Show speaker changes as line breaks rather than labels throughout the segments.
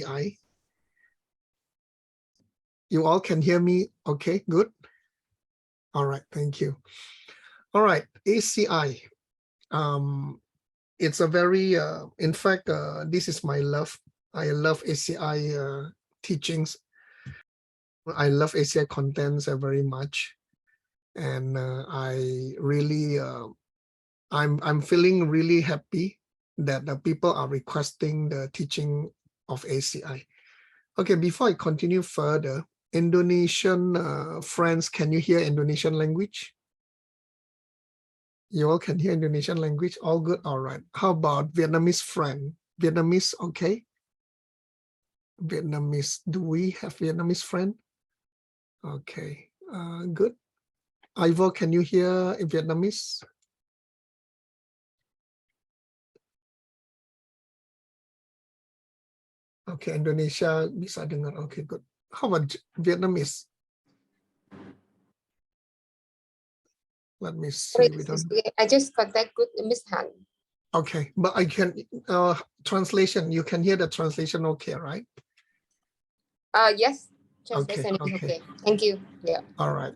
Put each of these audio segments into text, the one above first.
ACI. You all can hear me? Okay, good. All right, thank you. All right, ACI. It's a very, in fact, this is my love. I love ACI teachings. I love ACI contents very much. And I really, I'm feeling really happy that the people are requesting the teaching of ACI. Okay, before I continue further, Indonesian friends, can you hear Indonesian language? You all can hear Indonesian language? All good? All right. How about Vietnamese friend? Vietnamese, okay? Vietnamese, do we have Vietnamese friend? Okay, good. Ivo, can you hear Vietnamese? Okay, Indonesia bisa dengar. Okay, good. How about Vietnamese? Let me see.
I just contact with Miss Han.
Okay, but I can translation. You can hear the translation. Okay, right?
Yes.
Okay. Okay.
Thank you. Yeah.
All right.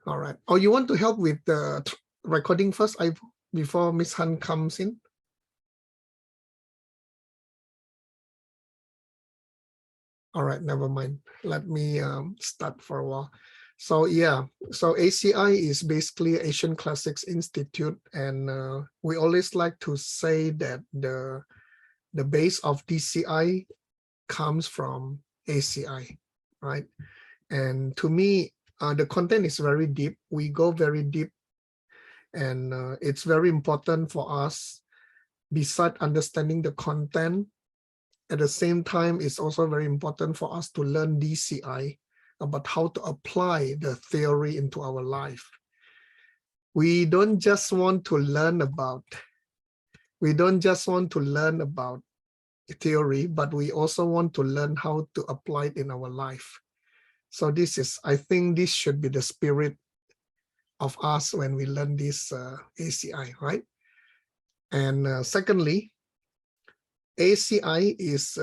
All right. Oh, you want to help with the recording first, before Miss Han comes in? All right, never mind. Let me start for a while. So yeah, so ACI is basically Asian Classics Institute, and we always like to say that the base of DCI comes from ACI, right? And to me, the content is very deep. We go very deep, and it's very important for us, besides understanding the content, at the same time, it's also very important for us to learn DCI about how to apply the theory into our life. We don't just want to learn about, theory, but we also want to learn how to apply it in our life. So this is, I think this should be the spirit of us when we learn this ACI, right? And secondly, ACI is,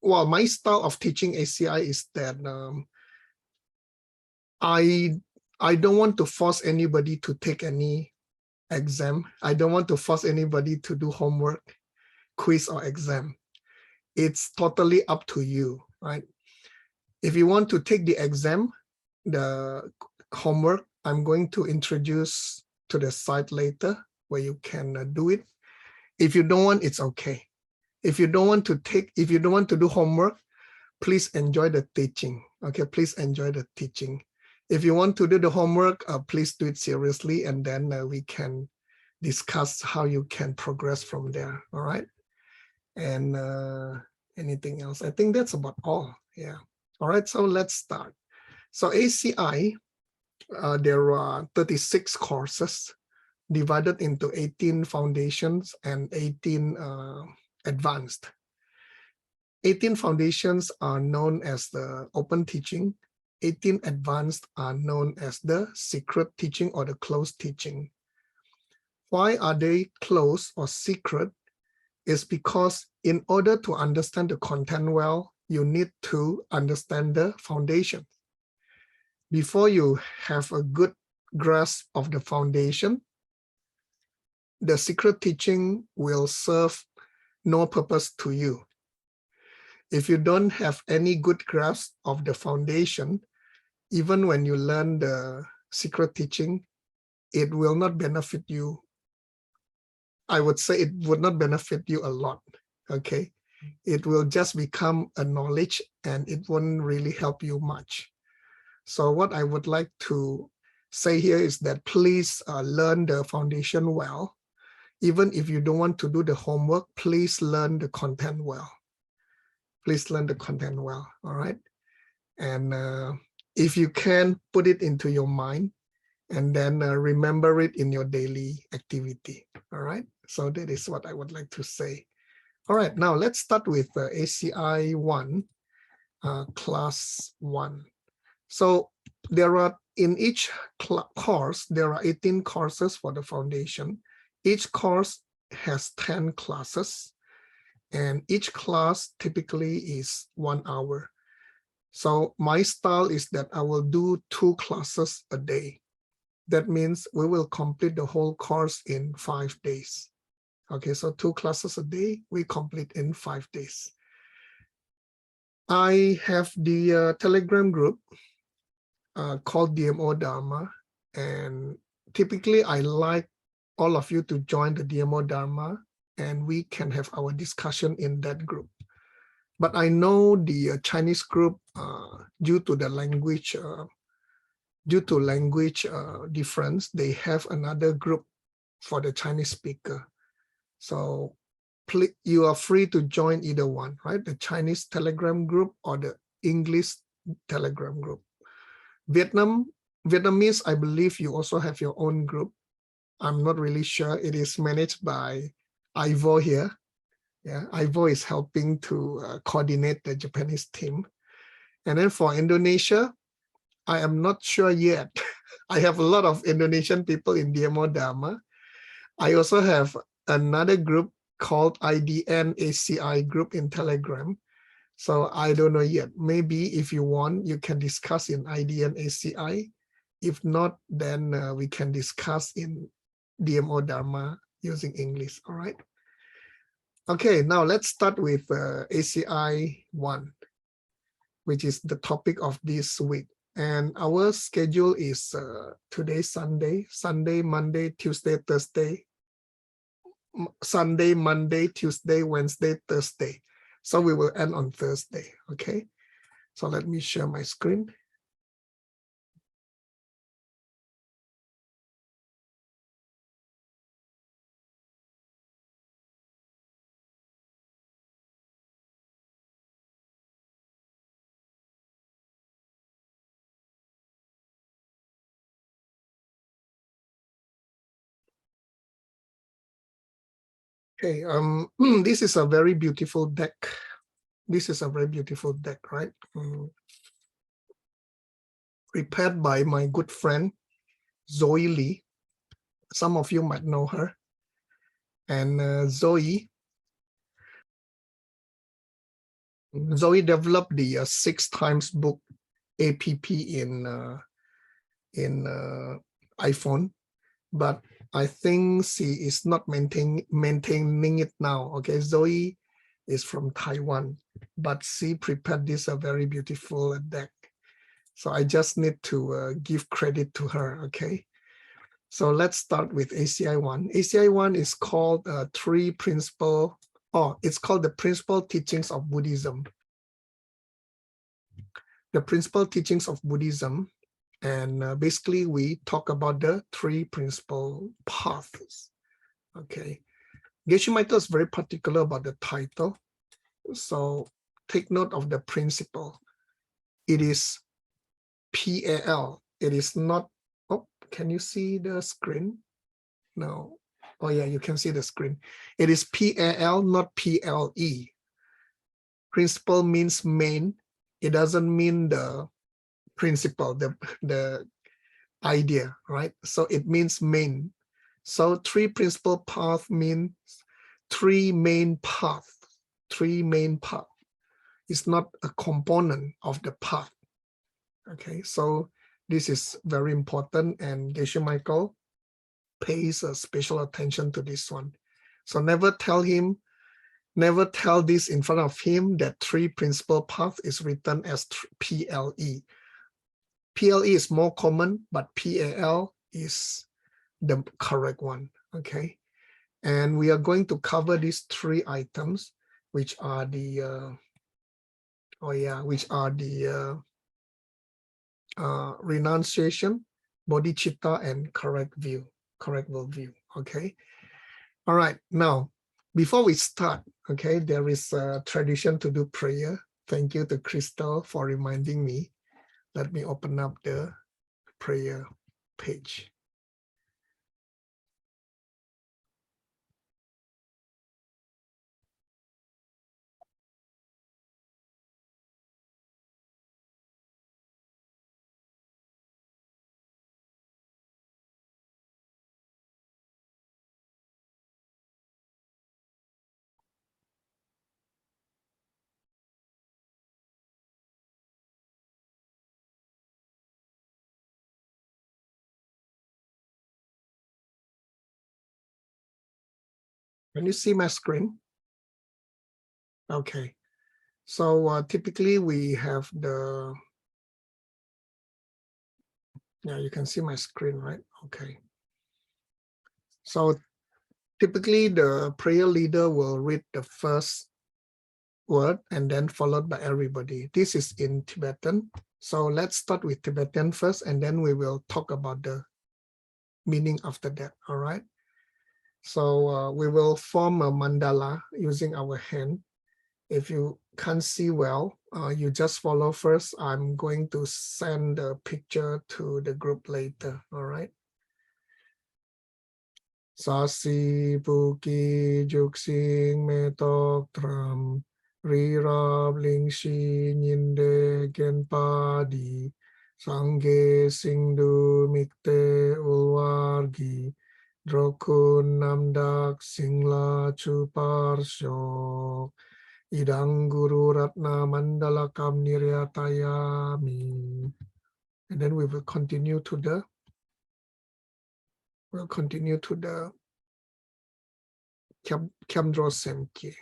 my style of teaching ACI is that I don't want to force anybody to take any exam. I don't want to force anybody to do homework, quiz, or exam. It's totally up to you, right? If you want to take the exam, the homework, I'm going to introduce to the site later where you can do it. If you don't want, it's okay. If you don't want to do homework, please enjoy the teaching. Okay, please enjoy the teaching. If you want to do the homework, please do it seriously, and then we can discuss how you can progress from there. All right. And anything else? I think that's about all. Yeah. All right. So let's start. So ACI, there are 36 courses divided into 18 foundations and 18 advanced. 18 foundations are known as the open teaching. 18 advanced are known as the secret teaching or the closed teaching. Why are they closed or secret? It's because in order to understand the content well, you need to understand the foundation. Before you have a good grasp of the foundation, the secret teaching will serve no purpose to you. If you don't have any good grasp of the foundation, even when you learn the secret teaching, it will not benefit you. I would say it would not benefit you a lot, okay? It will just become a knowledge and it won't really help you much. So what I would like to say here is that please learn the foundation well. Even if you don't want to do the homework, please learn the content well. Please learn the content well, all right? And if you can, put it into your mind and then remember it in your daily activity, all right? So that is what I would like to say. All right, now let's start with ACI 1, class 1. So there are, in each course, there are 18 courses for the foundation. Each course has 10 classes. and each class typically is 1 hour. So my style is that I will do 2 classes a day. That means we will complete the whole course in 5 days. Okay, so 2 classes a day, we complete in 5 days. I have the Telegram group called DMO Dharma, and typically I like all of you to join the DMO Dharma, and we can have our discussion in that group. But I know the Chinese group, due to the language, difference, they have another group for the Chinese speaker. So you are free to join either one, right? The Chinese Telegram group or the English Telegram group. Vietnamese, I believe you also have your own group. I'm not really sure. It is managed by Ivo here. Yeah, Ivo is helping to coordinate the Japanese team. And then for Indonesia, I am not sure yet. I have a lot of Indonesian people in DMO Dharma. I also have another group called IDN ACI group in Telegram. So I don't know yet. Maybe if you want, you can discuss in IDN ACI. If not, then we can discuss in DMO Dharma using English, all right? Okay, now let's start with ACI 1, which is the topic of this week. And our schedule is today, Sunday, Monday, Tuesday, Thursday, Sunday, Monday, Tuesday, Wednesday, Thursday. So we will end on Thursday, okay? So let me share my screen. Okay, this is a very beautiful deck. This is a very beautiful deck, right? Prepared by my good friend, Zoe Lee. Some of you might know her. And Zoe developed the 6 times book app in iPhone, but I think she is not maintaining it now. Okay, Zoe is from Taiwan, but she prepared this a very beautiful deck. So I just need to give credit to her. Okay, so let's start with ACI 1. ACI 1 is called 3 principle. Oh, it's called the principal teachings of Buddhism. The principal teachings of Buddhism. And basically, we talk about the 3 principal paths. Okay. Geshe Michael is very particular about the title. So take note of the principle. It is PAL. It is not, oh, can you see the screen? No. Oh yeah, you can see the screen. It is PAL, not PLE. Principle means main. It doesn't mean the principle, the idea, right? So it means main. So 3 principal path means 3 main path. 3 main path. It's not a component of the path. Okay, so this is very important, and Geshe Michael pays a special attention to this one. So never tell this in front of him that 3 principal path is written as PLE. PLE is more common, but PAL is the correct one, okay? And we are going to cover these 3 items, which are the, renunciation, bodhicitta, and correct worldview, okay? All right, now, before we start, okay, there is a tradition to do prayer. Thank you to Crystal for reminding me. Let me open up the prayer page. Can you see my screen? Okay. So typically we have the, yeah, you can see my screen, right? Okay. So typically the prayer leader will read the first word and then followed by everybody. This is in Tibetan. So let's start with Tibetan first, and then we will talk about the meaning after that, all right? So we will form a mandala using our hand. If you can't see well, you just follow first. I'm going to send a picture to the group later, all right? Sasi Buki Juxing Metok Tram Rirab Ling Shi Nyinde Genpa Di Sangge Singdu Mikte Ulwargi Drokun Namdak Singla Chuparsyo Idang Guru Ratna Mandalakam Niryatayami. And then we will continue to the Kyamdro Semkye.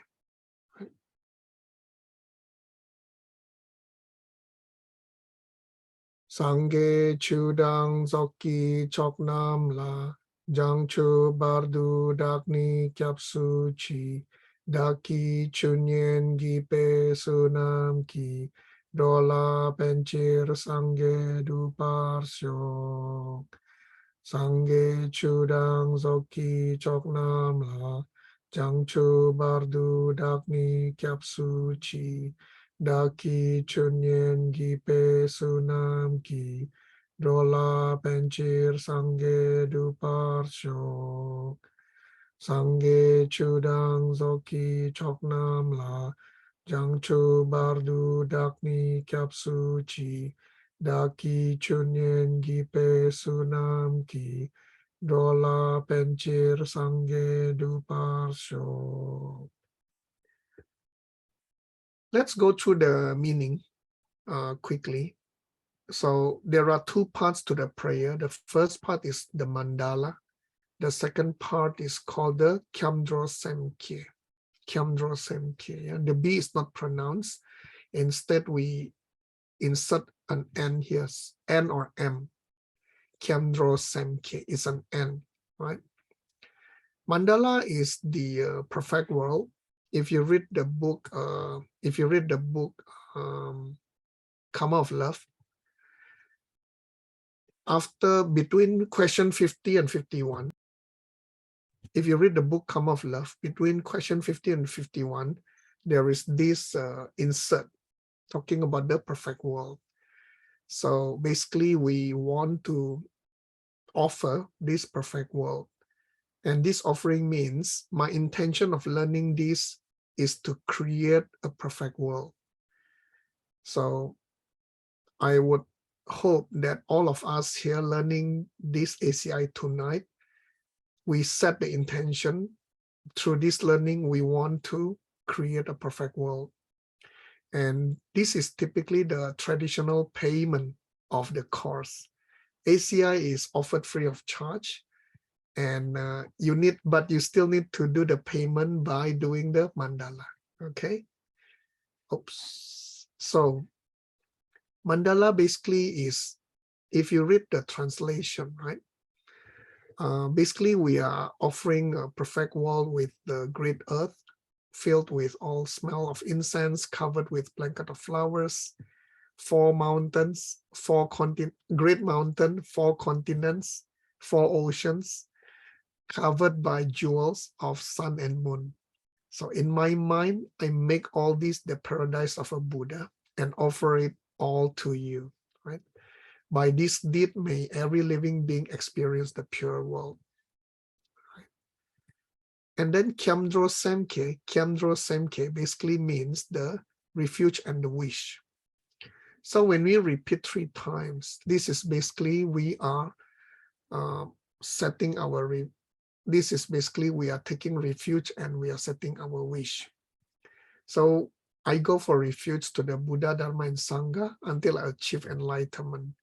Sangye Chudang Zoki Choknam La Jangchu Bardu Dakni Kyapsu Chi Daki Chunyen Gipe Sunam Ki Dola Penchir Sangye Duparsyo Sangye Chudang Zoki Choknam La Jangchu Bardu Dakni Kyapsu Chi Daki Chunyen Gipe Sunam Ki Dola Penchir Sangye Duparsyo Sangye Chudang Zoki Choknam La Jangchu Bardu Dakni Kyapsu Chi Daki Chunyen Gipe Sunam Ki Dola Penchir Sangye Duparsyo. Let's go through the meaning quickly. So there are two parts to the prayer. The first part is the mandala. The second part is called the Kyamdro Semkye. Kyamdro Semkye. Yeah? The B is not pronounced. Instead, we insert an N here, N or M. Kyamdro Semkye is an N, right? Mandala is the perfect world. If you read the book, Karma of Love, after between question 50 and 51, if you read the book Karma of Love, between question 50 and 51, there is this insert talking about the perfect world. So basically, we want to offer this perfect world. And this offering means my intention of learning this is to create a perfect world. So I would hope that all of us here learning this ACI tonight, we set the intention through this learning, we want to create a perfect world. And this is typically the traditional payment of the course. ACI is offered free of charge, and you still need to do the payment by doing the mandala. Okay. Oops. So mandala basically is, if you read the translation, right? Basically, we are offering a perfect world with the great earth, filled with all smell of incense, covered with blanket of flowers, 4 mountains, 4 great mountain, 4 continents, 4 oceans, covered by jewels of sun and moon. So in my mind, I make all this the paradise of a Buddha and offer it all to you, right? By this deed, may every living being experience the pure world. Right? And then Kyamdro Semkye basically means the refuge and the wish. So when we repeat 3 times, this is basically we are setting our we are taking refuge and we are setting our wish. So I go for refuge to the Buddha, Dharma, and Sangha until I achieve enlightenment.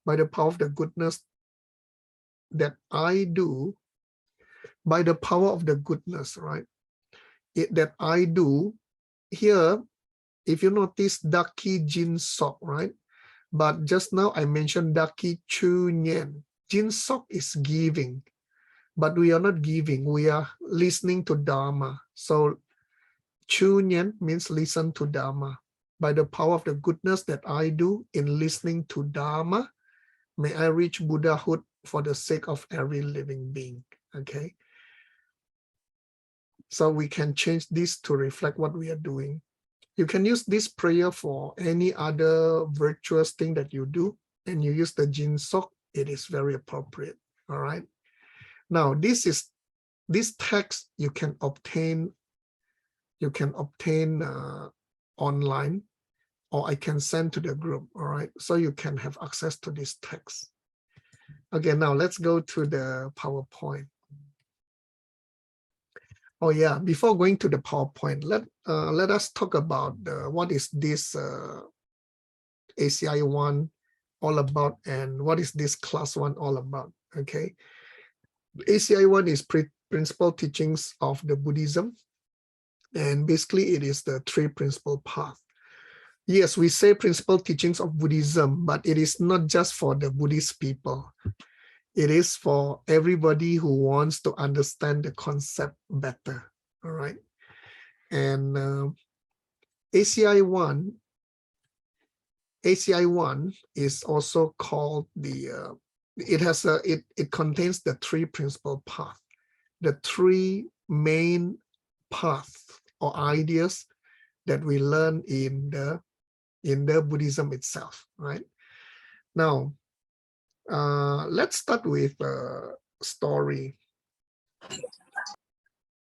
By the power of the goodness that I do, by the power of the goodness, right? That I do here, if you notice Daki Jin Sok, right? But just now I mentioned Daki Chu Nyen. Jin Sok is giving, but we are not giving, we are listening to Dharma. So Chu Nyen means listen to Dharma. By the power of the goodness that I do in listening to Dharma, may I reach Buddhahood for the sake of every living being. Okay. So we can change this to reflect what we are doing. You can use this prayer for any other virtuous thing that you do, and you use the Jin Sok, it is very appropriate. All right. Now, this text you can obtain online, or I can send to the group. All right. So you can have access to this text. Okay, now let's go to the PowerPoint. Oh yeah, before going to the PowerPoint, let us talk about what is this ACI 1 all about, and what is this class 1 all about. Okay, ACI 1 is principal teachings of the Buddhism, and basically it is the 3 principal path. Yes, we say principal teachings of Buddhism, but it is not just for the Buddhist people. It is for everybody who wants to understand the concept better. All right. And ACI 1 is also called the, it contains the 3 principal paths, the 3 main paths or ideas that we learn in the Buddhism itself, right? Now, let's start with a story.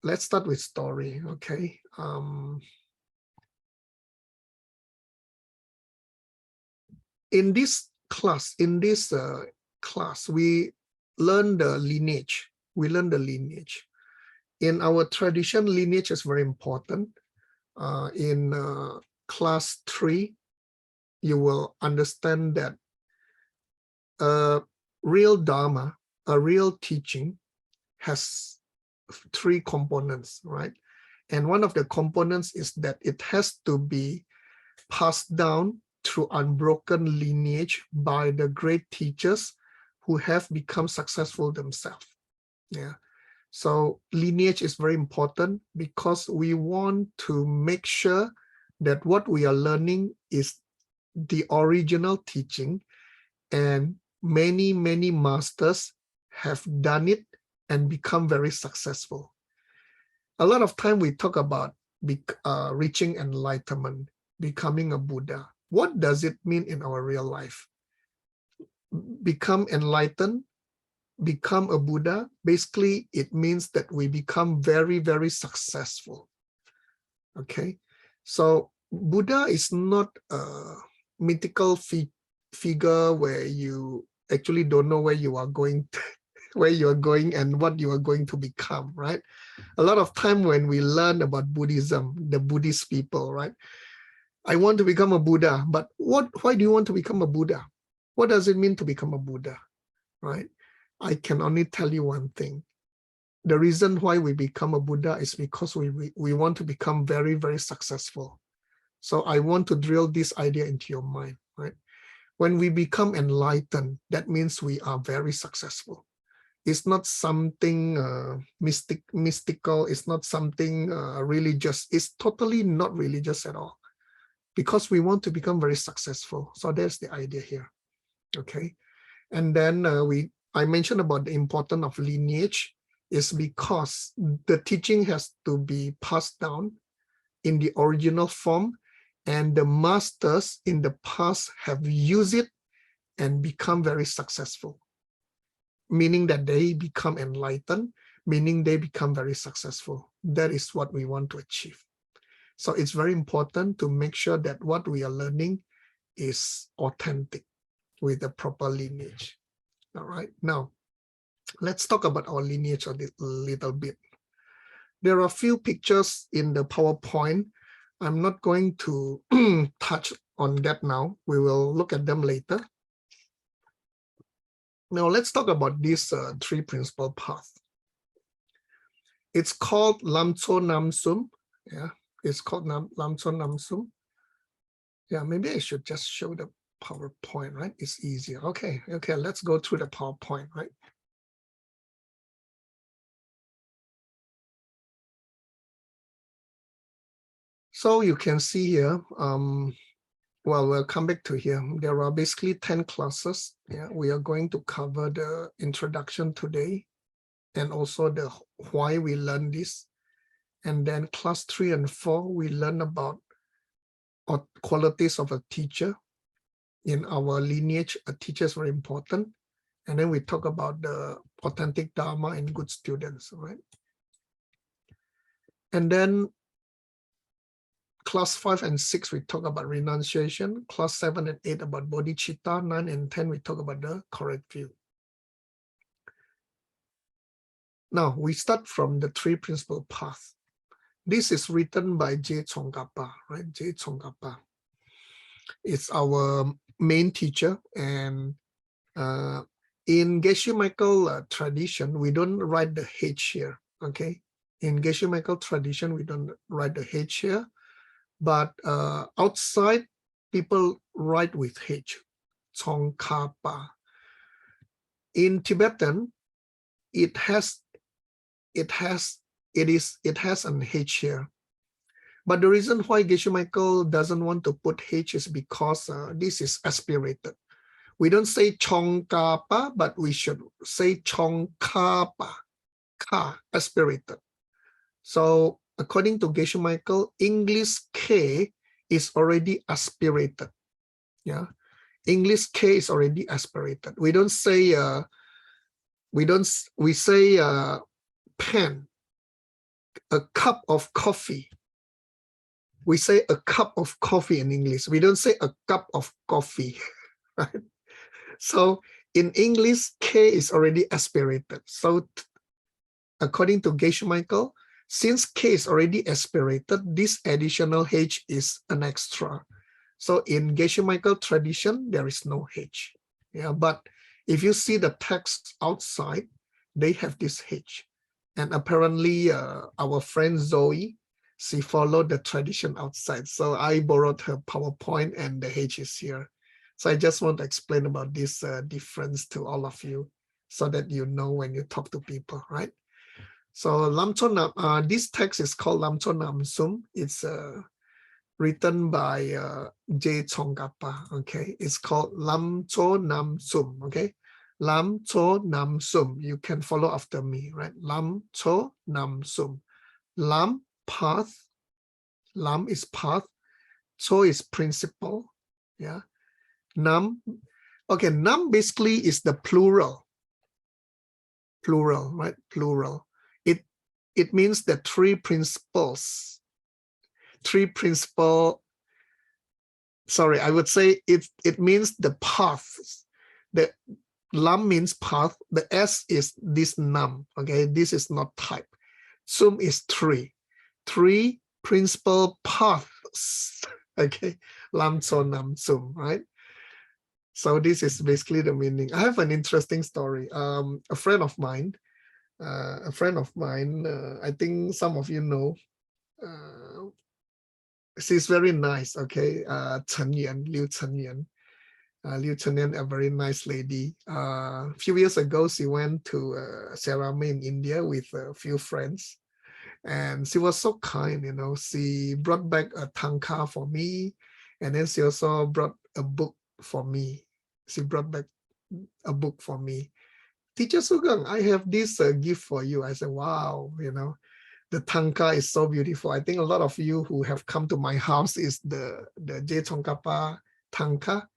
Let's start with story, okay? In this class, we learn the lineage. We learn the lineage. In our tradition, lineage is very important. In class 3, you will understand that real Dharma, a real teaching, has 3 components, right? And one of the components is that it has to be passed down through unbroken lineage by the great teachers who have become successful themselves. Yeah. So lineage is very important because we want to make sure that what we are learning is the original teaching, and many masters have done it and become very successful. A lot of time we talk about reaching enlightenment, becoming a Buddha. What does it mean in our real life? Become enlightened, become a Buddha, basically it means that we become very successful. Okay, so Buddha is not a mythical figure where you actually don't know where you are going and what you are going to become, right? A lot of time when we learn about Buddhism, the Buddhist people, right? I want to become a Buddha, but why do you want to become a Buddha? What does it mean to become a Buddha, right? I can only tell you one thing. The reason why we become a Buddha is because we want to become very successful. So I want to drill this idea into your mind, right? When we become enlightened, that means we are very successful. It's not something mystical. It's not something religious. It's totally not religious at all, because we want to become very successful. So that's the idea here. Okay. And then I mentioned about the importance of lineage is because the teaching has to be passed down in the original form, and the masters in the past have used it and become very successful, meaning that they become enlightened, meaning they become very successful. That is what we want to achieve. So it's very important to make sure that what we are learning is authentic with the proper lineage. All right, now let's talk about our lineage a little bit. There are a few pictures in the PowerPoint. I'm not going to touch on that now. We will look at them later. Now let's talk about these 3 principal paths. It's called Lam Cho Nam Sum. Yeah, it's called Lam Cho Nam Sum. Yeah, maybe I should just show the PowerPoint, right? It's easier. Okay, let's go through the PowerPoint, right? So you can see here, well, we'll come back to here. There are basically 10 classes. Yeah, we are going to cover the introduction today and also the why we learn this. And then class 3 and 4, we learn about qualities of a teacher. In our lineage, a teacher is very important. And then we talk about the authentic Dharma and good students, right? And then class 5 and 6, we talk about renunciation. Class 7 and 8 about bodhicitta. 9 and 10, we talk about the correct view. Now, we start from the three principal paths. This is written by J. Tsongkhapa, right? J. Tsongkhapa. It's our main teacher. And in Geshe Michael tradition, we don't write the H here, okay? In Geshe Michael tradition, we don't write the H here. But outside, people write with H, Tsongkhapa. In Tibetan, it has an H here. But the reason why Geshe Michael doesn't want to put H is because this is aspirated. We don't say Tsongkhapa, but we should say Tsongkhapa, Ka, aspirated. So according to Geshe Michael, English K is already aspirated. Yeah, English K is already aspirated. We don't say we say pen, a cup of coffee. We say a cup of coffee in English. We don't say a cup of coffee, right? So in English, K is already aspirated. So according to Geshe Michael, since K is already aspirated, this additional H is an extra. So in Geshe Michael tradition, there is no H. Yeah, but if you see the text outside, they have this H. And apparently our friend Zoe, she followed the tradition outside. So I borrowed her PowerPoint and the H is here. So I just want to explain about this difference to all of you so that you know when you talk to people, right? So Lam Cho Nam, this text is called Lam Cho Nam Sum. It's written by J. Tsongkhapa, okay? It's called Lam Cho Nam Sum, okay? Lam Cho Nam Sum. You can follow after me, right? Lam Cho Nam Sum. Lam, path. Lam is path. Cho is principle, yeah? Nam, okay, Nam basically is the plural, right? Plural. It means the three principles. Sorry, I would say it means the paths. The Lam means path. The S is this Nam, okay? This is not type. Sum is three principal paths, okay? Lam Cho Nam Sum, right? So this is basically the meaning. I have an interesting story. A friend of mine, I think some of you know, she's very nice, okay? Chen Yan, Liu Chen Yan. Liu Chen Yan, a very nice lady. A few years ago, she went to Serame in India with a few friends. And she was so kind, you know. She brought back a tanka for me. And then she also brought a book for me. She brought back a book for me. Teacher Sugang, I have this gift for you. I said, wow, you know, the tanka is so beautiful. I think a lot of you who have come to my house is the J. Tsongkhapa tanka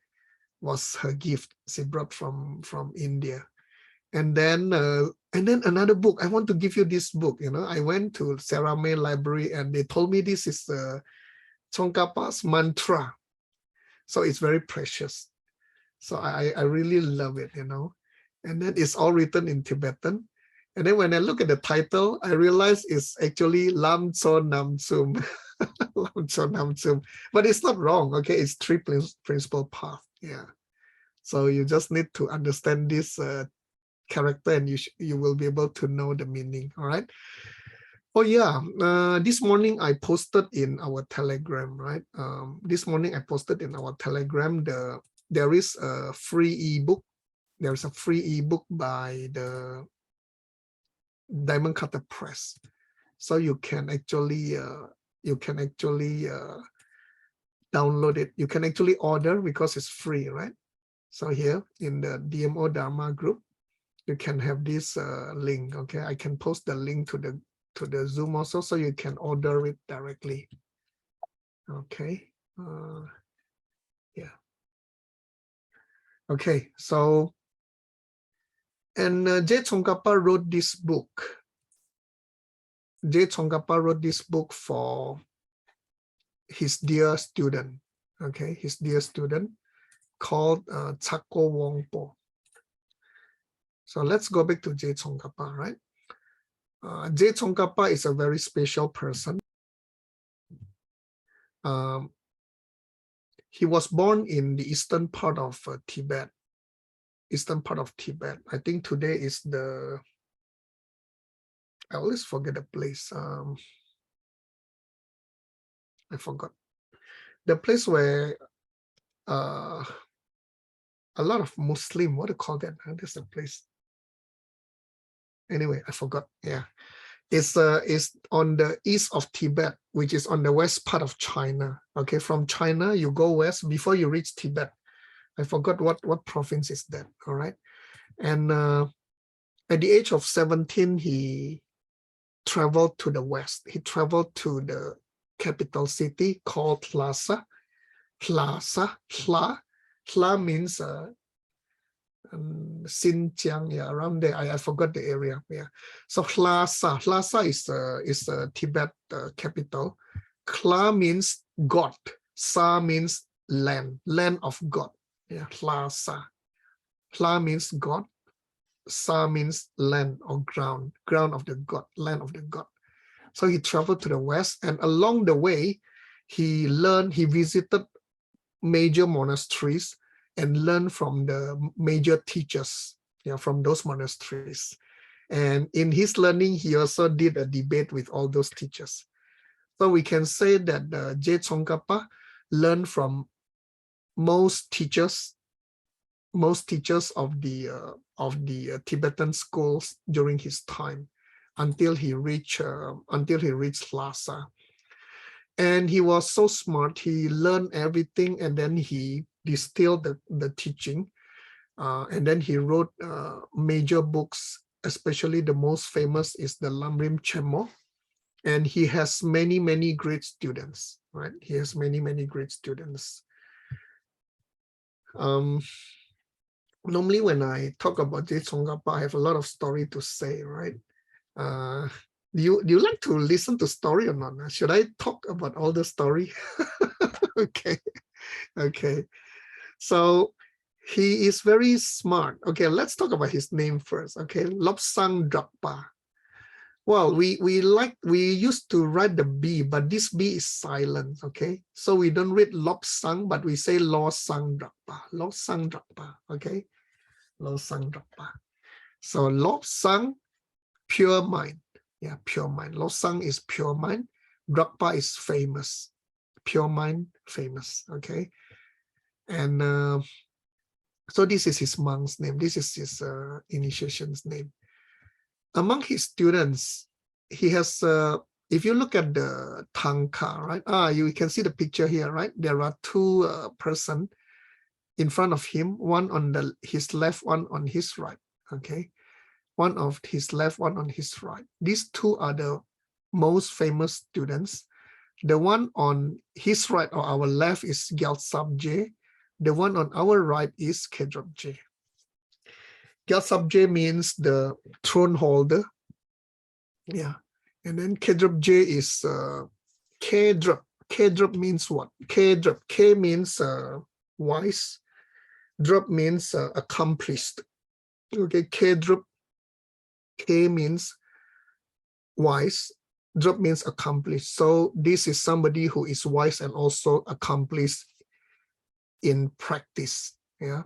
was her gift. She brought from India. And then another book. I want to give you this book. You know, I went to Serame Library and they told me this is Tsongkhapa's mantra. So it's very precious. So I really love it, you know. And then it's all written in Tibetan. And then when I look at the title, I realize it's actually Lam Cho Nam Sum. Lam Cho Nam Sum. But it's not wrong, okay? It's three principal path. Yeah. So you just need to understand this character and you will be able to know the meaning, all right? Oh yeah, this morning I posted in our Telegram, right? This morning I posted in our Telegram there is a free ebook. There is a free ebook by the Diamond Cutter Press, so you can actually download it. You can actually order because it's free, right? So here in the DMO Dharma group, you can have this link. Okay, I can post the link to the Zoom also, so you can order it directly. Okay, yeah. Okay, so and J. Tsongkhapa wrote this book. J. Tsongkhapa wrote this book for his dear student. Okay, his dear student called Chako Wongpo. So let's go back to J. Tsongkhapa, right? J. Tsongkhapa is a very special person. He was born in the eastern part of Tibet. Eastern part of Tibet. I think today is I always forget the place. I forgot. The place where a lot of Muslim, what do you call that? There's a place. Anyway, I forgot. Yeah. It's on the east of Tibet, which is on the west part of China. Okay, from China, you go west before you reach Tibet. I forgot what province is that, all right? And at the age of 17, he traveled to the west. He traveled to the capital city called Lhasa. Hla means Xinjiang, yeah, around there. I forgot the area. Yeah. So Lhasa is a Tibet capital. Kla means God. Sa means land of God. Yeah, Lhasa. Hla means God. Sa means land or ground of the God, land of the God. So he traveled to the west, and along the way, he visited major monasteries and learned from the major teachers, from those monasteries. And in his learning, he also did a debate with all those teachers. So we can say that J. Tsongkhapa learned from most teachers of the Tibetan schools during his time, until he reached Lhasa. And he was so smart. He learned everything, and then he distilled the teaching, and then he wrote major books. Especially the most famous is the Lamrim Chemo, and he has many great students. Right? He has many great students. Normally, when I talk about J. Tsongkhapa, I have a lot of story to say. Right? Do you like to listen to story or not? Should I talk about all the story? Okay. So he is very smart. Okay, let's talk about his name first. Okay, Lobsang Drakpa. Well, we used to write the B, but this B is silent. Okay, so we don't read Lobsang, but we say Losang Drakpa. Losang Drakpa. Okay, Losang Drakpa. So Lobsang, pure mind. Yeah, pure mind. Losang is pure mind. Drakpa is famous. Pure mind, famous. Okay, and so this is his monk's name. This is his initiation's name. Among his students, he has, if you look at the Tanka, right? You can see the picture here, right? There are two persons in front of him, one on his left, one on his right, okay? One of his left, one on his right. These two are the most famous students. The one on his right or our left is Gyaltsab Je. The one on our right is Khedrup Je. Gyaltsab Je means the throne holder. Yeah. And then Khedrup Je is Khedrup. Khedrup means what? Khedrup. K means wise. Drup means accomplished. Okay, Khedrup. K means wise. Drup means accomplished. So this is somebody who is wise and also accomplished in practice. Yeah.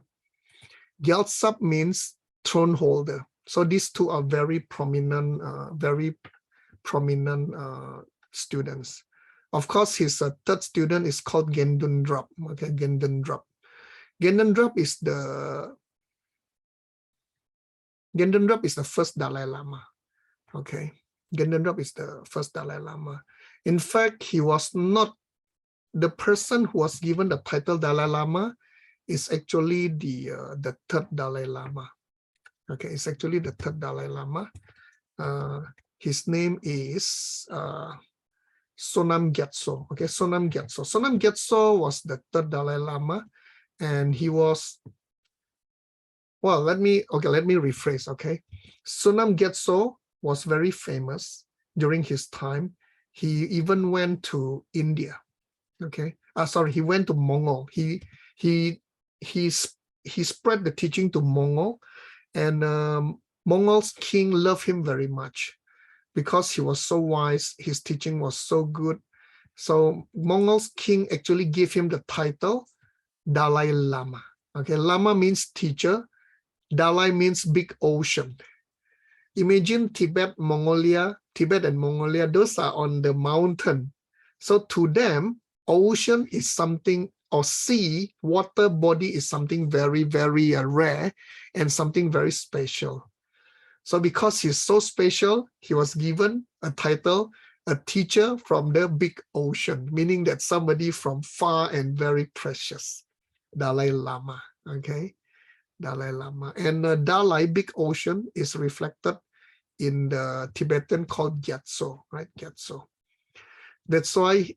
Gyaltsab means throne holder. So these two are very prominent prominent students. Of course, his third student is called Gendundrop. Okay, Gendundrop. Gendundrop is the first Dalai Lama. Okay, Gendundrop is the first Dalai Lama. In fact, he was not the person who was given the title Dalai Lama. Is actually the third Dalai Lama. Okay, it's actually the third Dalai Lama. His name is Sonam Gyatso. Okay, Sonam Gyatso. Sonam Gyatso was the third Dalai Lama, and he was, well, let me rephrase. Okay, Sonam Gyatso was very famous during his time. He even went to India. Okay, he went to Mongol. He spread the teaching to Mongol, and Mongol's king loved him very much because he was so wise. His teaching was so good. So Mongol's king actually gave him the title Dalai Lama. Okay, Lama means teacher. Dalai means big ocean. Imagine Tibet and Mongolia, those are on the mountain. So to them, ocean is something, or sea, water body is something very, very rare and something very special. So because he's so special, he was given a title, a teacher from the big ocean, meaning that somebody from far and very precious, Dalai Lama, okay? Dalai Lama. And Dalai, big ocean, is reflected in the Tibetan called Gyatso, right? Gyatso. That's why,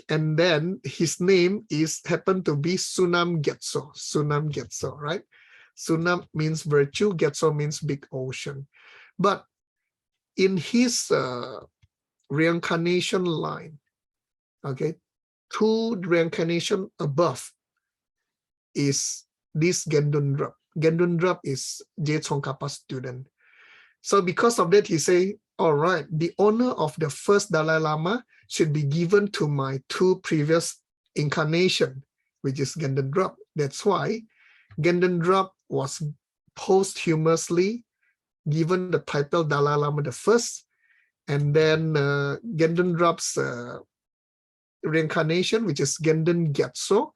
and then his name happened to be Sunam Gyatso. Sunam Gyatso, right? Sunam means virtue, Gyatso means big ocean. But in his reincarnation line, okay, 2 reincarnation above is this Gendundrop. Gendundrop is Je Tsongkhapa's student. So because of that, he say, all right, the honor of the first Dalai Lama should be given to my 2 previous incarnation, which is Gendundrop. That's why Gendundrop was posthumously given the title Dalai Lama the first, and then Gendundrop's reincarnation, which is Gendun Gyatso,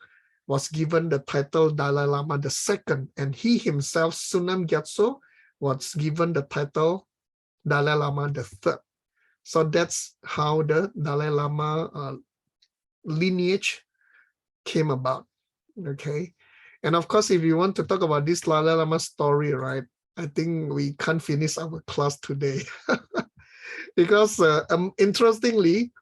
was given the title Dalai Lama the second, and he himself, Sunam Gyatso, was given the title Dalai Lama the third. So that's how the Dalai Lama lineage came about. Okay, and of course, if you want to talk about this Dalai Lama story, right, I think we can't finish our class today because interestingly,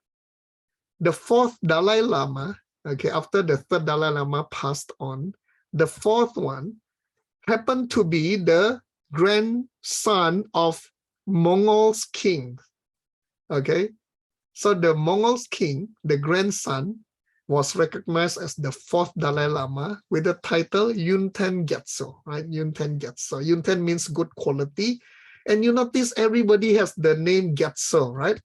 the 4th Dalai Lama, okay, after the 3rd Dalai Lama passed on, the 4th one happened to be the grandson of Mongol's king. Okay, so the Mongol's king, the grandson, was recognized as the 4th Dalai Lama with the title Yunten Gyatso, right? Yunten Gyatso. Yunten means good quality. And you notice everybody has the name Gyatso, right?